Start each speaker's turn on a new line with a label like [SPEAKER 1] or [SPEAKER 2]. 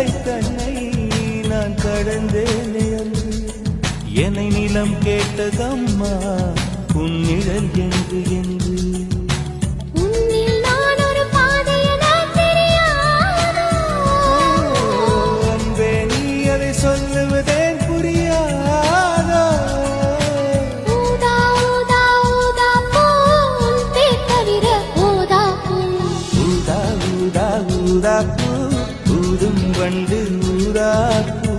[SPEAKER 1] எல்லை தன்னை நான் கடந்தேனே அன்று என்னை நிலம் கேட்டதம்மா உன் நிழல் என்று என்று
[SPEAKER 2] உன்னில் நான் ஒரு பாதை என தெரியாதோ
[SPEAKER 1] அன்பே நீ அதை சொல்லுவதேன் புரியாதோ
[SPEAKER 2] ஊதா ஊதா ஊதா பூ உன் பேர் தவிர ஊதா பூ
[SPEAKER 1] ஊதா ஊதா ஊதா பூ ஊதும் வண்டு ஊதா பூ